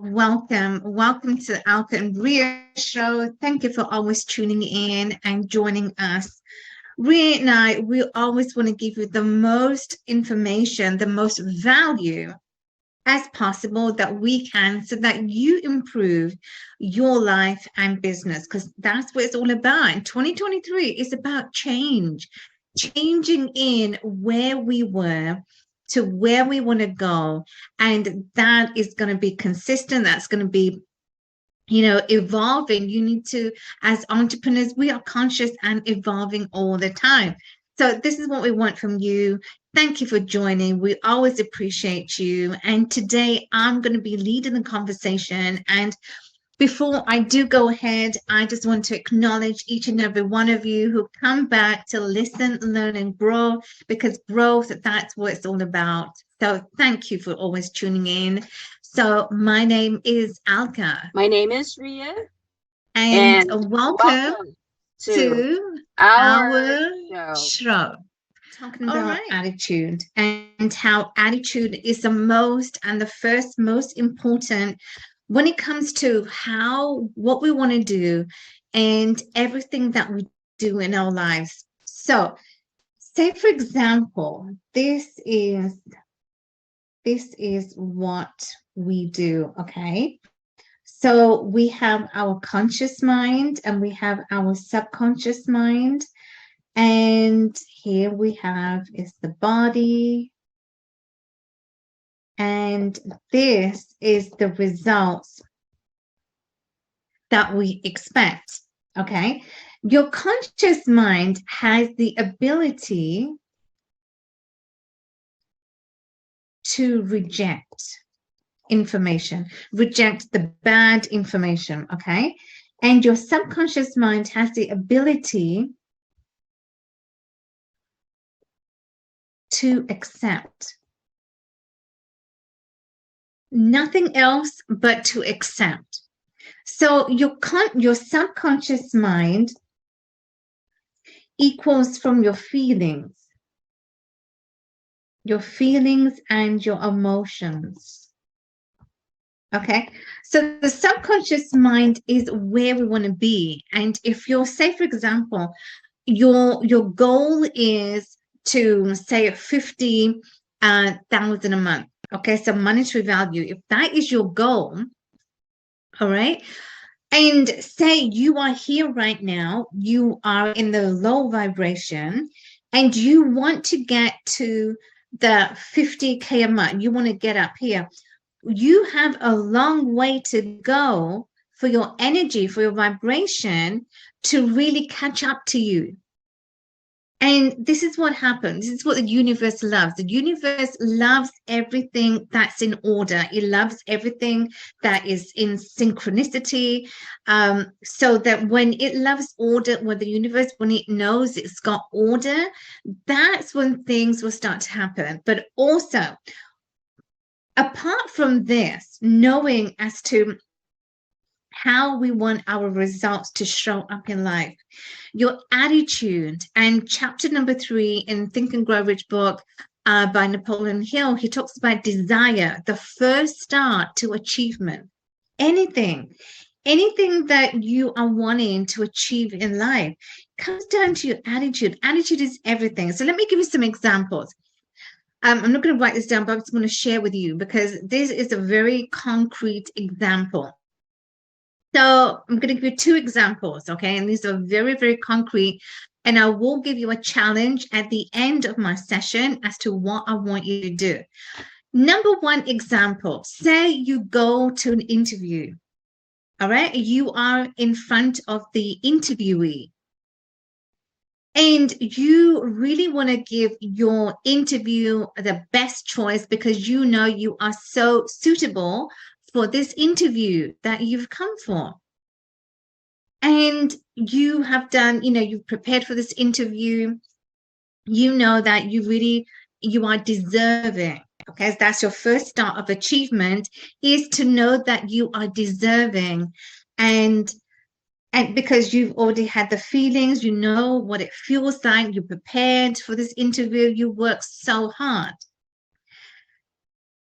Welcome to 𝗥𝗵𝗲 show. Thank you for always tuning in and joining us. Ria and I, we always want to give you the most information, the most value as possible that we can so that you improve your life and business, because that's what it's all about. And 2023 is about changing in where we were to where we want to go, and that is going to be consistent. That's going to be evolving. You need to, as entrepreneurs, we are conscious and evolving all the time. So this is what we want from you. Thank you for joining. We always appreciate you. And today I'm going to be leading the conversation. And before I do go ahead, I just want to acknowledge each and every one of you who come back to listen, learn, and grow, because growth, that's what it's all about. So thank you for always tuning in. So my name is Alka. My name is Ria. And welcome to our show. Talking about attitude and how attitude is the most important when it comes to what we want to do and everything that we do in our lives. So say, for example, this is what we do, okay? So we have our conscious mind and we have our subconscious mind. And here we have is the body. And this is the results that we expect, okay? Your conscious mind has the ability to reject information, reject the bad information, okay? And your subconscious mind has the ability to accept. Nothing else but to accept. So your subconscious mind equals from your feelings and your emotions. Okay, so the subconscious mind is where we want to be. And if you're, say, for example, your goal is to say 50,000 a month. Okay, so monetary value, if that is your goal, all right, and say you are here right now, you are in the low vibration, and you want to get to the 50K a month, you want to get up here, you have a long way to go for your energy, for your vibration to really catch up to you. And this is what happens. This is what the universe loves. The universe loves everything that's in order. It loves everything that is in synchronicity. So that when it loves order, when it knows it's got order, that's when things will start to happen. But also, apart from this, knowing as to how we want our results to show up in life, your attitude, and chapter number 3 in Think and Grow Rich book by Napoleon Hill, he talks about desire, the first start to achievement. Anything that you are wanting to achieve in life comes down to your attitude. Attitude is everything. So let me give you some examples. I'm not going to write this down, but I'm just going to share with you because this is a very concrete example. So I'm going to give you 2 examples, okay? And these are very, very concrete. And I will give you a challenge at the end of my session as to what I want you to do. Number 1 example, say you go to an interview, all right? You are in front of the interviewee. And you really want to give your interview the best choice because you know you are so suitable for this interview that you've come for. And you have done, you've prepared for this interview. You know that you are deserving. Okay, so that's your first start of achievement, is to know that you are deserving. And because you've already had the feelings, you know what it feels like, you're prepared for this interview, you work so hard.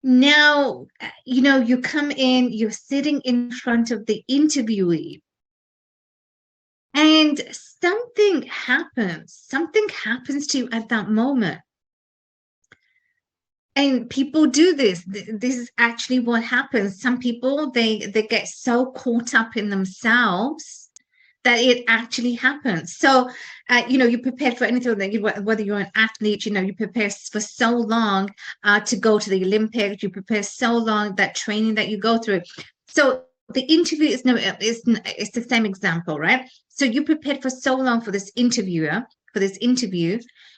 Now, you come in, you're sitting in front of the interviewee, and something happens to you at that moment. And people do this. This is actually what happens. Some people, they get so caught up in themselves that it actually happens. So, you prepared for anything, whether you're an athlete, you prepare for so long to go to the Olympics, you prepare so long, that training that you go through. So the interview is it's the same example, right? So you prepared for so long for this interview,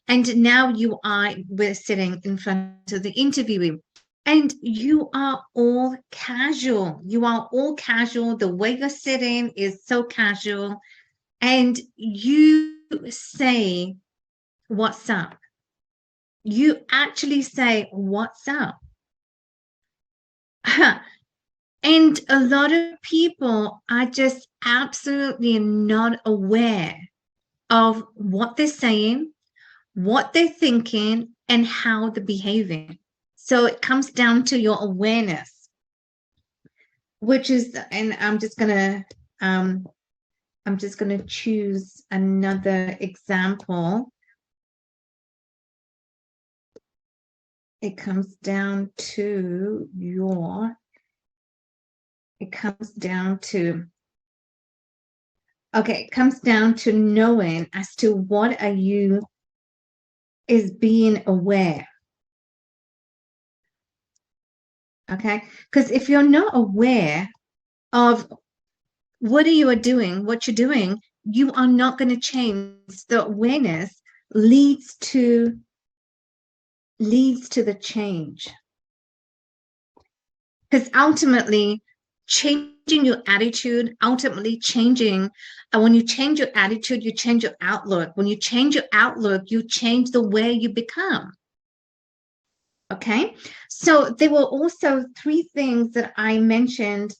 and now we're sitting in front of the interviewee, and you are all casual. The way you're sitting is so casual, and you say, "What's up?" You actually say, "What's up?" And a lot of people are just absolutely not aware of what they're saying, what they're thinking, and how they're behaving. So it comes down to your awareness, which is, and I'm just gonna choose another example. It comes down to knowing as to what are you is being aware. Okay, because if you're not aware of what you're doing, you are not going to change. The awareness leads to the change. Because ultimately, changing your attitude, when you change your attitude, you change your outlook. When you change your outlook, you change the way you become. Okay, so there were also 3 things that I mentioned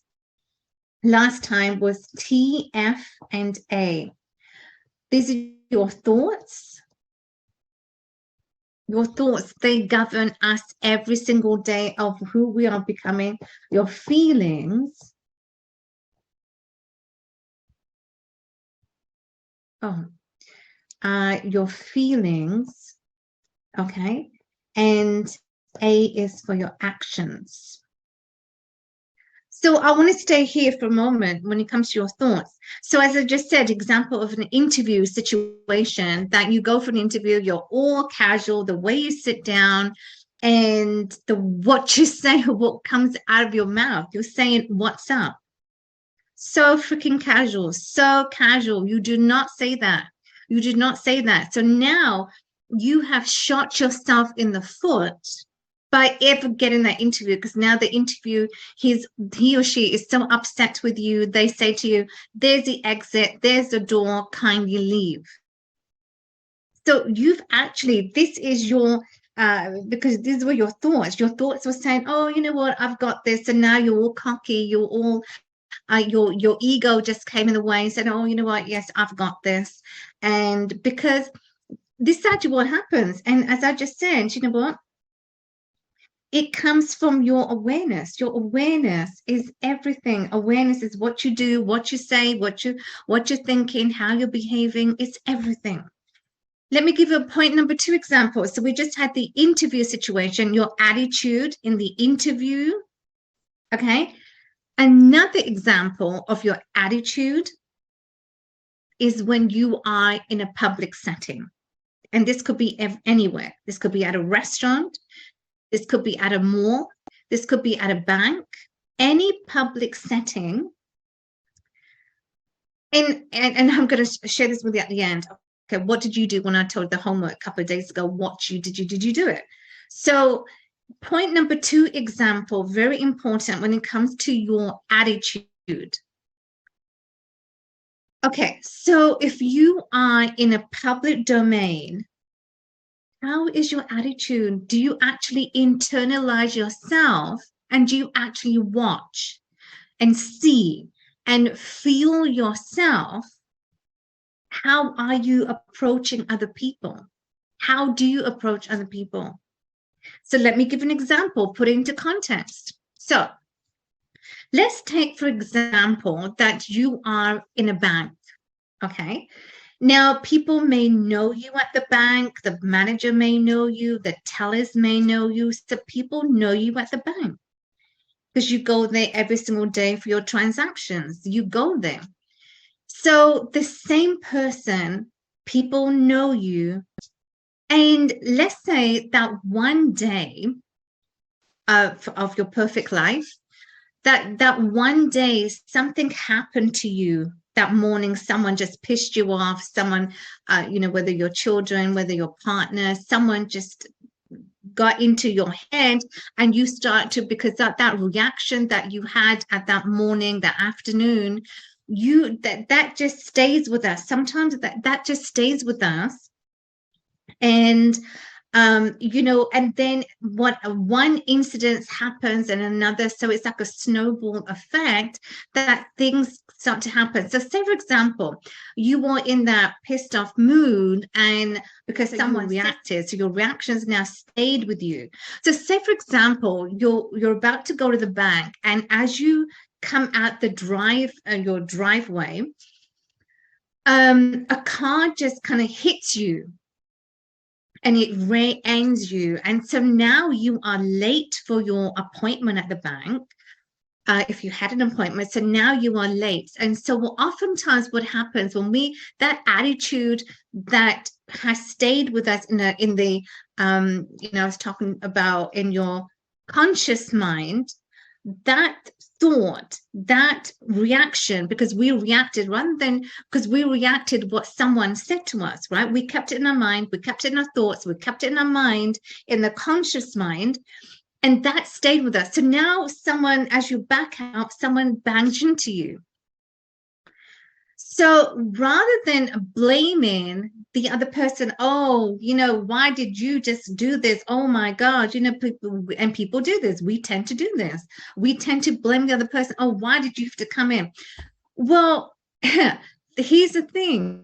last time, was T, F, and A. These are your thoughts. Your thoughts, they govern us every single day of who we are becoming. Your feelings. Your feelings, okay? And A is for your actions. So I want to stay here for a moment when it comes to your thoughts. So as I just said, example of an interview situation, that you go for an interview, you're all casual, the way you sit down and what you say, what comes out of your mouth, you're saying, "What's up?" So freaking casual, so casual. You do not say that. So now you have shot yourself in the foot by ever getting that interview, because now the interview, he or she is so upset with you, they say to you, "There's the exit, there's the door, kindly leave." So you've actually, this is your, because these were your thoughts. Your thoughts were saying, "Oh, you know what, I've got this." And now you're all cocky, you're all, your ego just came in the way and said, "Oh, you know what, yes, I've got this." And because this is actually what happens. And as I just said, you know what? It comes from your awareness. Your awareness is everything. Awareness is what you do, what you say, what you're thinking, how you're behaving. It's everything. Let me give you a point number 2 example. So we just had the interview situation, your attitude in the interview. Okay. Another example of your attitude is when you are in a public setting. And this could be anywhere. This could be at a restaurant. This could be at a mall. This could be at a bank. Any public setting. And I'm going to share this with you at the end. Okay, what did you do when I told the homework a couple of days ago? Did you do it? So point number 2 example, very important when it comes to your attitude. Okay, so if you are in a public domain, how is your attitude? Do you actually internalize yourself, and do you actually watch and see and feel yourself? How are you approaching other people? How do you approach other people? So let me give an example, put it into context. So let's take, for example, that you are in a bank, okay? Now, people may know you at the bank, the manager may know you, the tellers may know you, so people know you at the bank because you go there every single day for your transactions. You go there. So the same person, people know you, and let's say that one day of your perfect life, that one day something happened to you. That morning, someone just pissed you off. Someone, whether your children, whether your partner, someone just got into your head, and you start to, because that reaction that you had at that morning, that afternoon, that just stays with us. Sometimes that just stays with us, and and then one incident happens and another, so it's like a snowball effect that things start to happen. So say, for example, you were in that pissed off mood, and because someone reacted, so your reactions now stayed with you. So say, for example, you're about to go to the bank, and as you come out your driveway, a car just kind of hits you, and it rear-ends you, and so now you are late for your appointment at the bank, if you had an appointment. So now you are late, and so oftentimes what happens when that attitude that has stayed with us I was talking about in your conscious mind, that thought, that reaction, because we reacted what someone said to us, right? We kept it in our mind, we kept it in our thoughts, we kept it in our mind, in the conscious mind, and that stayed with us. So now as you back out, someone bangs into you. So rather than blaming the other person, oh, why did you just do this? Oh my God, people do this. We tend to do this. We tend to blame the other person. Oh, why did you have to come in? Well, here's the thing.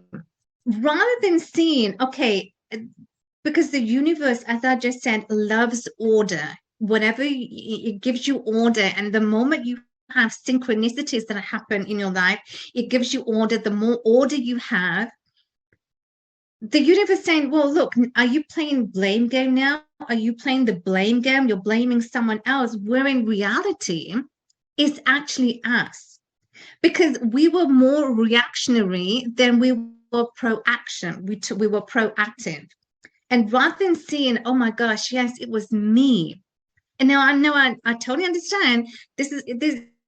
Rather than seeing, okay, because the universe, as I just said, loves order. Whatever, it gives you order. And the moment you have synchronicities that happen in your life, it gives you order. The more order you have, the universe saying, well, look, are you playing blame game now? Are you playing the blame game? You're blaming someone else, where in reality it's actually us, because we were more reactionary than we were proaction. We were proactive. And rather than seeing, oh my gosh, yes, it was me. And now I totally understand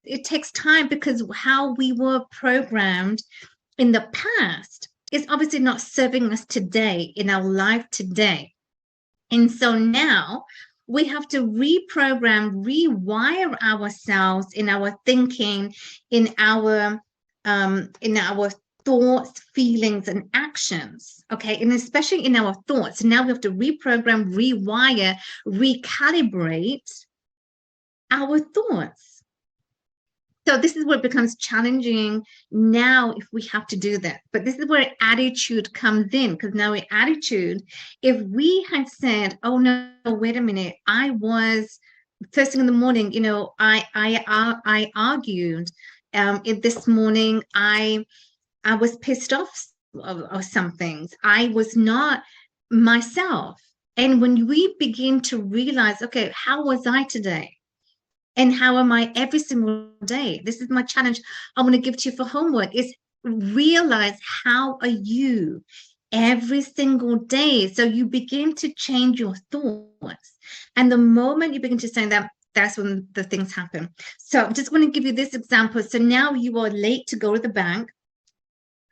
it takes time, because how we were programmed in the past is obviously not serving us today, in our life today. And so now we have to reprogram, rewire ourselves in our thinking, in our thoughts, feelings, and actions, okay? And especially in our thoughts. Now we have to reprogram, rewire, recalibrate our thoughts. So this is where it becomes challenging now if we have to do that. But this is where attitude comes in, because now in attitude, if we had said, oh no, wait a minute, I was, first thing in the morning, I argued, this morning, I was pissed off or some things. I was not myself. And when we begin to realize, okay, how was I today? And how am I every single day? This is my challenge I want to give to you for homework, is realize, how are you every single day? So you begin to change your thoughts. And the moment you begin to say that, that's when the things happen. So I'm just going to give you this example. So now you are late to go to the bank.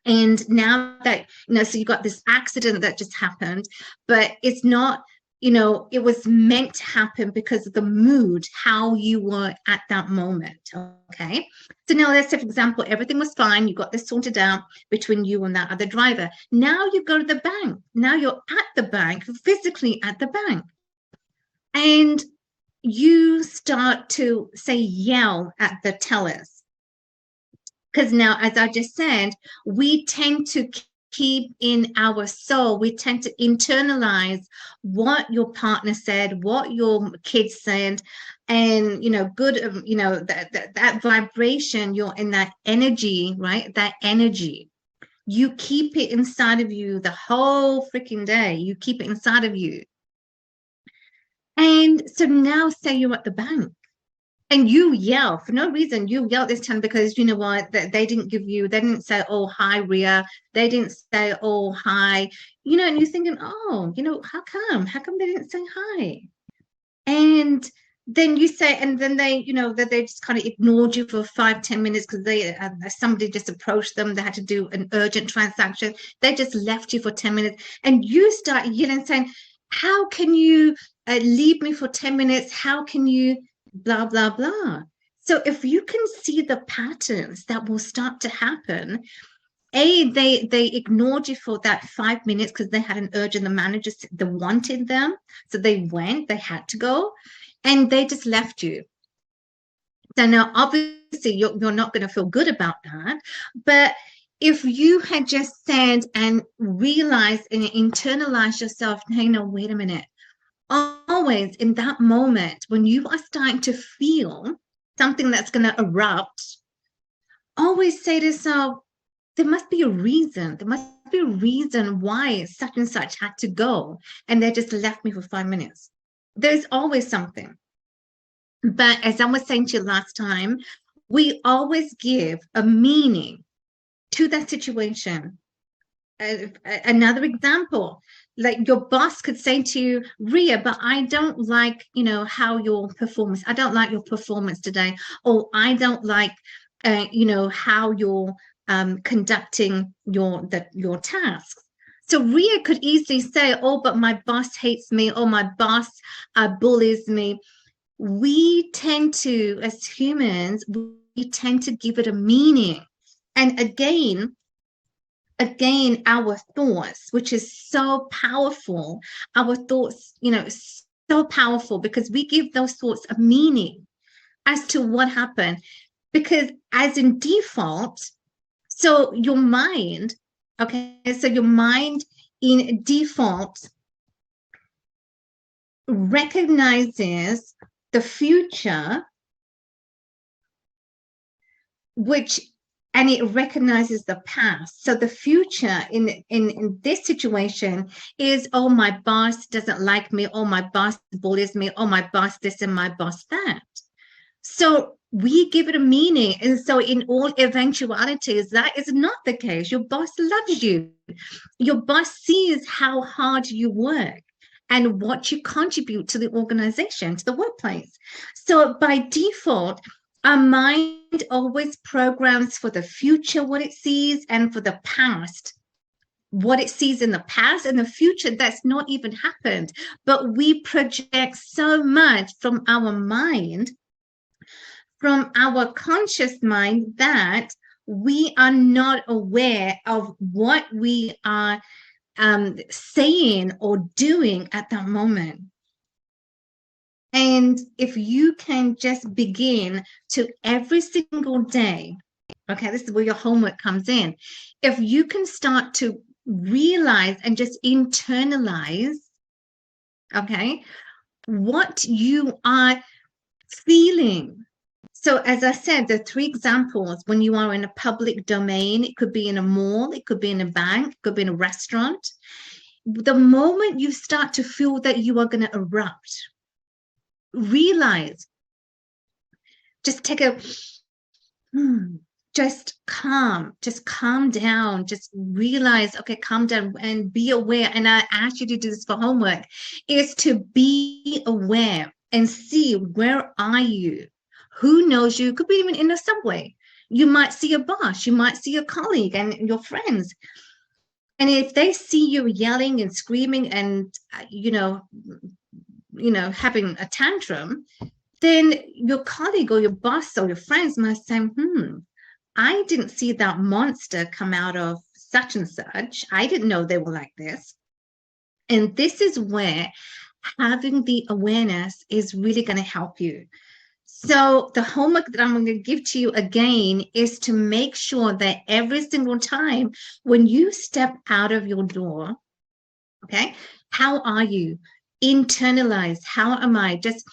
And now that, so you got this accident that just happened, but it's not, it was meant to happen because of the mood, how you were at that moment, okay? So now let's say, for example, everything was fine. You got this sorted out between you and that other driver. Now you go to the bank. Now you're at the bank, physically at the bank. And you start to, say, yell at the tellers. Because now, as I just said, we tend to keep in our soul. We tend to internalize what your partner said, what your kids said, and good, that vibration, you're in that energy, right? That energy. You keep it inside of you the whole freaking day. You keep it inside of you. And so now say you're at the bank and you yell for no reason. You yell this time because you know what, that they didn't say, oh, hi, Ria. They didn't say, oh, hi. And you're thinking, oh, how come they didn't say hi? And then you say, and then they, that they just kind of ignored you for 5-10 minutes because somebody just approached them. They had to do an urgent transaction. They just left you for 10 minutes, and you start yelling, saying, how can you leave me for 10 minutes? How can you blah, blah, blah? So if you can see the patterns that will start to happen, they ignored you for that 5 minutes because they had an urgent, the managers, they wanted them. So they went, they had to go, and they just left you. So now, obviously, you're not going to feel good about that. But if you had just said and realized and internalized yourself, hey, no, wait a minute. Always in that moment, when you are starting to feel something that's going to erupt, always say to yourself, there must be a reason. There must be a reason why such and such had to go, and they just left me for 5 minutes. There's always something. But as I was saying to you last time, we always give a meaning to that situation. Another example, like your boss could say to you, Ria, but I don't like, how your performance, I don't like your performance today, or I don't like, how you're conducting your tasks. So Ria could easily say, oh, but my boss hates me, or my boss bullies me. We tend to, as humans, we tend to give it a meaning. And again, our thoughts, which is so powerful, our thoughts, so powerful, because we give those thoughts a meaning as to what happened. Because as in default, so your mind, so your mind in default recognizes the future, and it recognizes the past. So the future in this situation is, oh, my boss doesn't like me, oh, my boss bullies me, oh, my boss this and my boss that. So we give it a meaning. And so in all eventualities, that is not the case. Your boss loves you. Your boss sees how hard you work and what you contribute to the organization, to the workplace. So by default, our mind always programs for the future what it sees, and for the past what it sees in the past and the future that's not even happened. But we project so much from our mind, from our conscious mind, that we are not aware of what we are saying or doing at that moment. And if you can just begin to every single day, this is where your homework comes in. If you can start to realize and just internalize, what you are feeling. So as I said, the 3 examples: when you are in a public domain, it could be in a mall, it could be in a bank, it could be in a restaurant. The moment you start to feel that you are going to erupt, realize, just take a, just calm down, just realize, calm down and be aware. And I ask you to do this for homework, is to be aware and see, where are you? Who knows you? Could be even in the subway. You might see a boss, you might see a colleague and your friends. And if they see you yelling and screaming and, having a tantrum, then your colleague or your boss or your friends must say, I didn't see that monster come out of such and such. I didn't know they were like this. And this is where having the awareness is really going to help you. So the homework that I'm going to give to you again is to make sure that every single time when you step out of your door, okay, how are you? Internalize, how am I? Just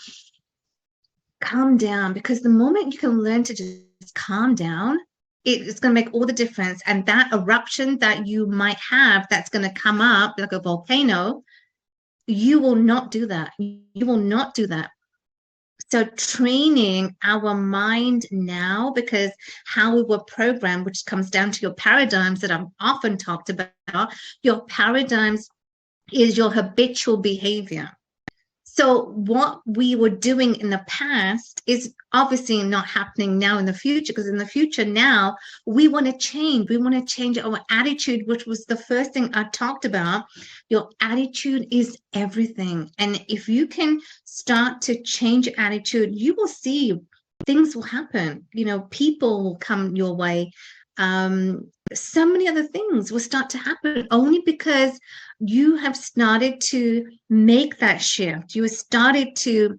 calm down, because the moment you can learn to just calm down, it's going to make all the difference. And that eruption that you might have that's going to come up like a volcano, you will not do that. You will not do that. So training our mind now, because how we were programmed, which comes down to your paradigms that I've often talked about, your paradigms is your habitual behavior. So what we were doing in the past is obviously not happening now in the future, because in the future now we want to change. We want to change our attitude, which was the first thing I talked about. Your attitude is everything. And if you can start to change your attitude, you will see things will happen. You know, people will come your way. So many other things will start to happen only because you have started to make that shift. You have started to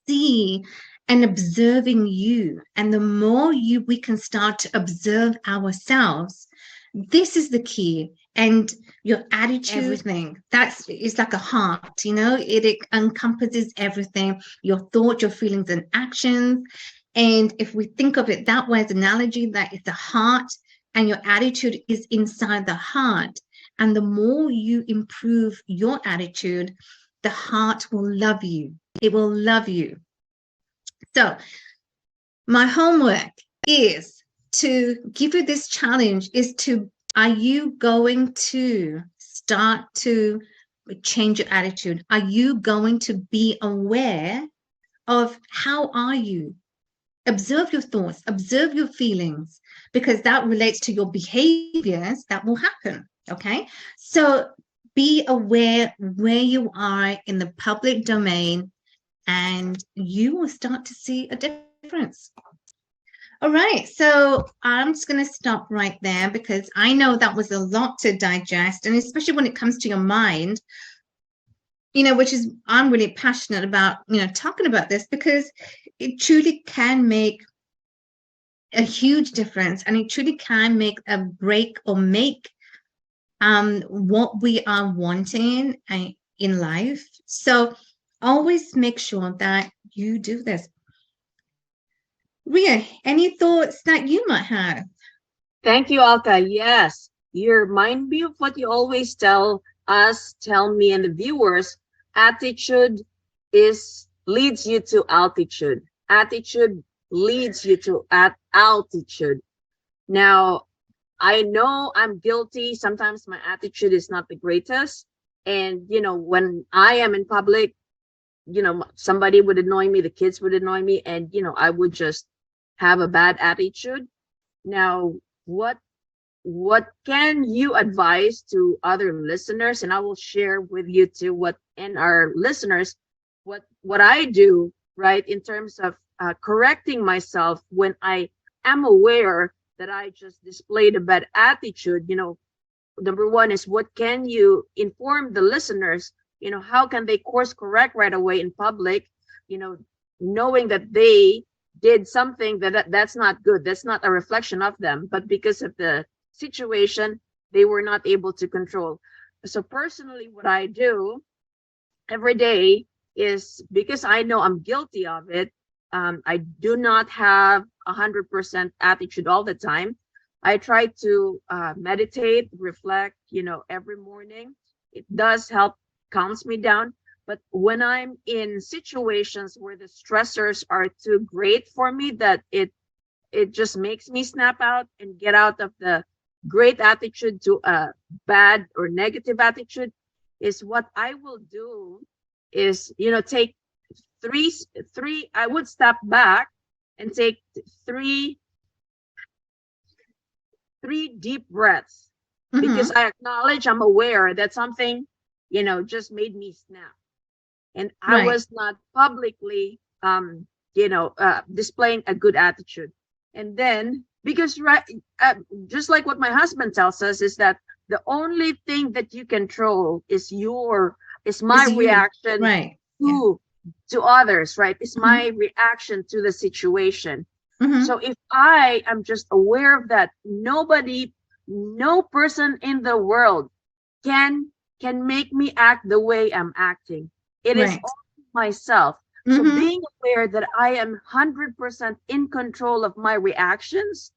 see and observing you. And the more we can start to observe ourselves, this is the key. And your attitude, everything, that's is like a heart, you know, it encompasses everything, your thoughts, your feelings and actions. And if we think of it that way as an analogy, that it's the heart and your attitude is inside the heart. And the more you improve your attitude, the heart will love you. It will love you. So my homework is to give you this challenge is to, are you going to start to change your attitude? Are you going to be aware of how are you? Observe your thoughts, observe your feelings, because that relates to your behaviors that will happen. Okay, so be aware where you are in the public domain and you will start to see a difference. All right, so I'm just going to stop right there because I know that was a lot to digest, and especially when it comes to your mind, you know, which is I'm really passionate about, you know, talking about this because it truly can make a huge difference, and it truly can make a break or make what we are wanting in life. So always make sure that you do this. Ria, any thoughts that you might have? Thank you, Alka. Yes, you remind me of what you always tell us, tell me and the viewers. Attitude leads you to altitude. Attitude leads you to altitude. Now, I know I'm guilty. Sometimes my attitude is not the greatest. And, you know, when I am in public, you know, somebody would annoy me, the kids would annoy me, and, you know, I would just have a bad attitude. Now, what can you advise to other listeners? And I will share with you too and our listeners, what I do, right, in terms of correcting myself when I am aware that I just displayed a bad attitude. You know, number one is, what can you inform the listeners? You know, how can they course correct right away in public? You know, knowing that they did something that's not good, that's not a reflection of them, but because of the situation, they were not able to control. So personally, what I do every day is, because I know I'm guilty of it, I do not have 100% attitude all the time. I try to meditate, reflect, you know, every morning. It does help, calms me down. But when I'm in situations where the stressors are too great for me, that it just makes me snap out and get out of the great attitude to a bad or negative attitude, is what I will do is, you know, take three, I would step back and take three deep breaths, because I acknowledge, I'm aware that something, you know, just made me snap. And I was not publicly, you know, displaying a good attitude. And then, because just like what my husband tells us, is that the only thing that you control is my reaction to to others, right, is my reaction to the situation. So if I am just aware of that, nobody, no person in the world can make me act the way I'm acting. It is Right. all myself. So being aware that I am 100% in control of my reactions,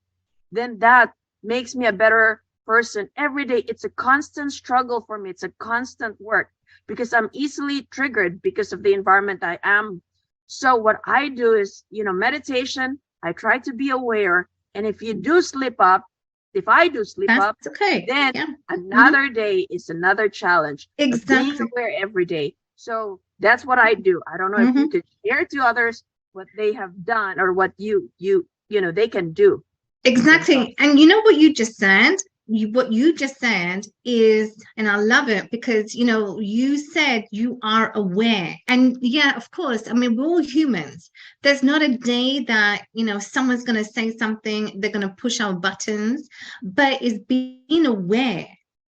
then that makes me a better person every day. It's a constant struggle for me. It's a constant work because I'm easily triggered because of the environment I am. So what I do is, meditation. I try to be aware. And if you do slip up, if I do slip up, That's okay. then Yeah. another day is another challenge. But being Exactly. aware every day. So that's what I do. I don't know if you could share to others what they have done or what they can do. Exactly. And you know what you just said? What you just said is, and I love it because, you said you are aware. And yeah, of course, I mean, we're all humans. There's not a day that, someone's going to say something, they're going to push our buttons, but it's being aware,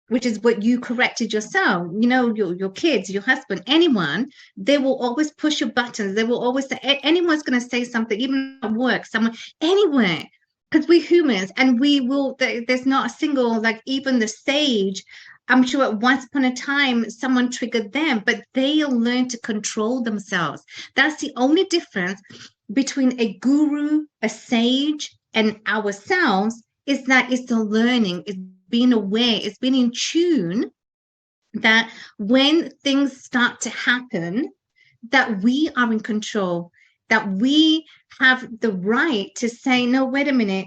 which is what you corrected yourself. Your kids, your husband, anyone, they will always push your buttons. They will always say, anyone's going to say something, even at work, someone, anywhere. Because we're humans and we will, there's not a single, like even the sage, I'm sure at once upon a time someone triggered them, but they'll learn to control themselves. That's the only difference between a guru, a sage, and ourselves, is that it's the learning, it's being aware, it's being in tune, that when things start to happen, that we are in control, that we have the right to say, no, wait a minute,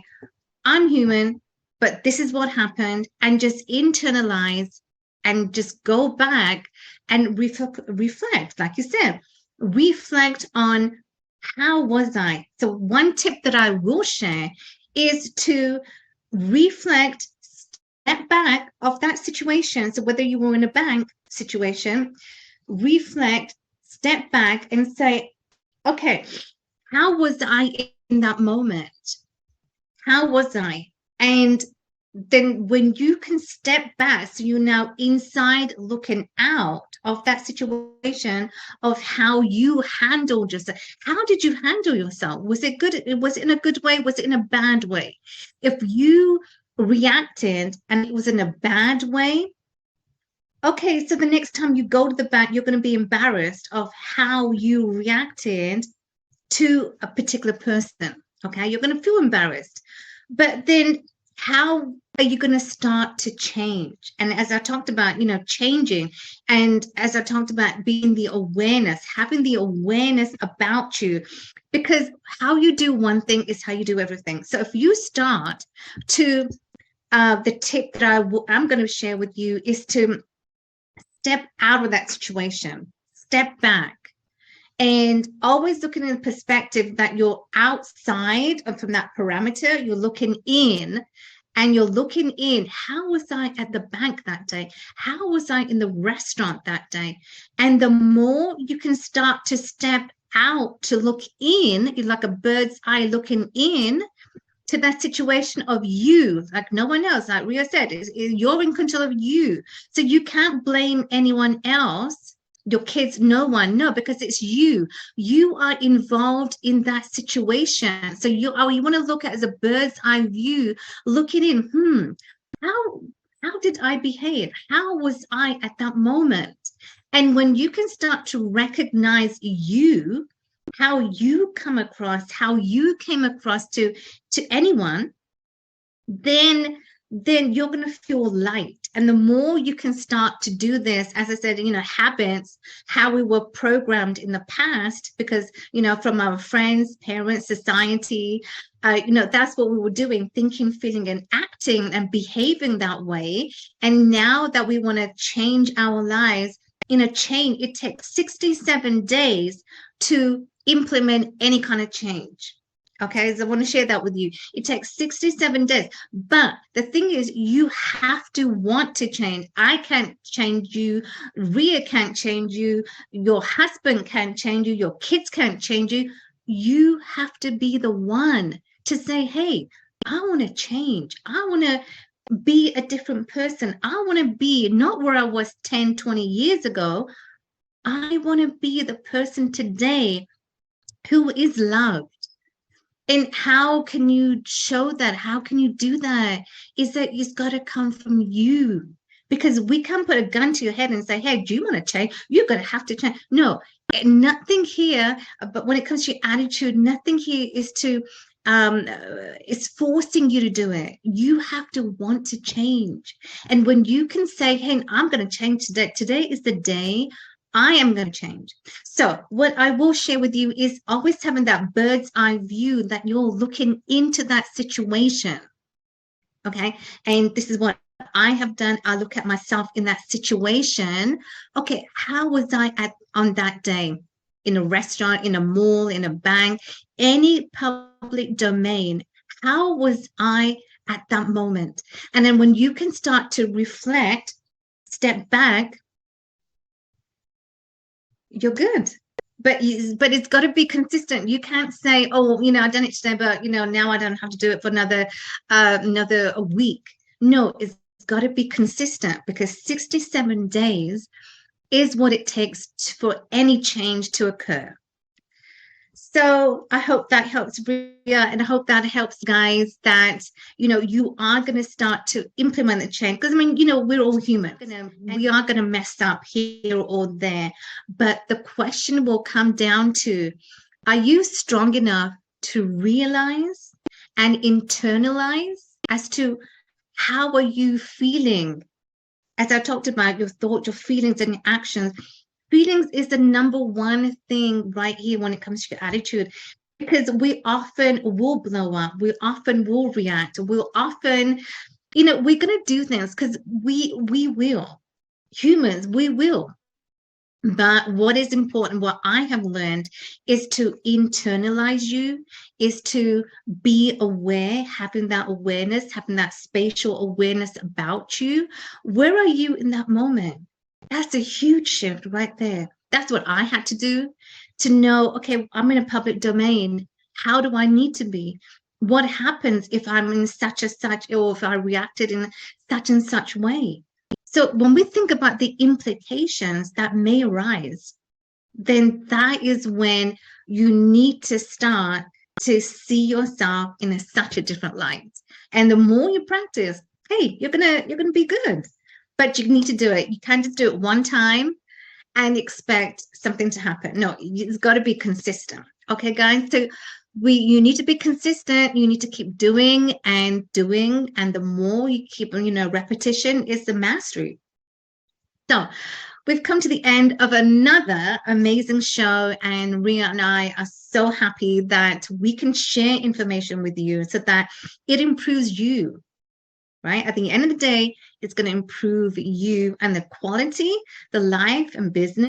I'm human, but this is what happened, and just internalize and just go back and reflect, like you said, reflect on how was I. So one tip that I will share is to reflect, step back of that situation. So whether you were in a bank situation, reflect, step back and say, okay, how was I in that moment? How was I? And then when you can step back, so you're now inside looking out of that situation of how you handled yourself. How did you handle yourself? Was it good? Was it in a good way? Was it in a bad way? If you reacted and it was in a bad way, okay, so the next time you go to the bank, you're going to be embarrassed of how you reacted to a particular person. Okay, you're going to feel embarrassed. But then how are you going to start to change? And as I talked about, changing, and as I talked about being the awareness, having the awareness about you, because how you do one thing is how you do everything. So if you start to, the tip that I'm going to share with you is to step out of that situation, step back, and always looking in the perspective that you're outside of from that parameter, you're looking in, and you're looking in, how was I at the bank that day? How was I in the restaurant that day? And the more you can start to step out to look in, like a bird's eye looking in to that situation of you, like no one else, like Ria said, you're in control of you. So you can't blame anyone else, your kids, no one, no, because it's you. You are involved in that situation. So you want to look at it as a bird's eye view, looking in, how did I behave? How was I at that moment? And when you can start to recognize you, how you come across, how you came across to anyone, then you're going to feel light. And the more you can start to do this, as I said, habits, how we were programmed in the past, because, from our friends, parents, society, that's what we were doing, thinking, feeling, and acting and behaving that way. And now that we want to change our lives in a chain, it takes 67 days to implement any kind of change. Okay, so I want to share that with you. It takes 67 days. But the thing is, you have to want to change. I can't change you. Ria can't change you. Your husband can't change you. Your kids can't change you. You have to be the one to say, hey, I want to change. I want to be a different person. I want to be not where I was 10, 20 years ago. I want to be the person today who is loved. And how can you show that? How can you do that? Is that it's got to come from you. Because we can't put a gun to your head and say, hey, do you want to change? You're going to have to change. No, nothing here. But when it comes to your attitude, nothing here is to, it's forcing you to do it. You have to want to change. And when you can say, hey, I'm going to change today. Today is the day I am going to change. So what I will share with you is always having that bird's eye view, that you're looking into that situation. Okay. And this is what I have done. I look at myself in that situation. Okay. How was I on that day? In a restaurant, in a mall, in a bank, any public domain? How was I at that moment? And then when you can start to reflect, step back, you're good. But it's got to be consistent. You can't say, oh, I've done it today, but now I don't have to do it for another a week. No, it's got to be consistent, because 67 days is what it takes for any change to occur. So I hope that helps, Bria, and I hope that helps, guys, that, you are going to start to implement the change. Because, we're all human. We are going to mess up here or there. But the question will come down to, are you strong enough to realize and internalize as to how are you feeling? As I talked about, your thoughts, your feelings, and your actions. Feelings is the number one thing right here when it comes to your attitude, because we often will blow up. We often will react. We'll often, we're going to do things because we will. Humans, we will. But what is important, what I have learned, is to internalize you, is to be aware, having that awareness, having that spatial awareness about you. Where are you in that moment? That's a huge shift right there. That's what I had to do, to know, okay, I'm in a public domain. How do I need to be? What happens if I'm in such and such, or if I reacted in such and such way? So when we think about the implications that may arise, then that is when you need to start to see yourself in such a different light. And the more you practice, hey, you're gonna be good. But you need to do it. You can't just do it one time and expect something to happen. No, it's got to be consistent. Okay, guys? So you need to be consistent. You need to keep doing and doing. And the more you keep, repetition is the mastery. So we've come to the end of another amazing show. And Ria and I are so happy that we can share information with you so that it improves you. Right? At the end of the day, it's going to improve you and the quality, the life and business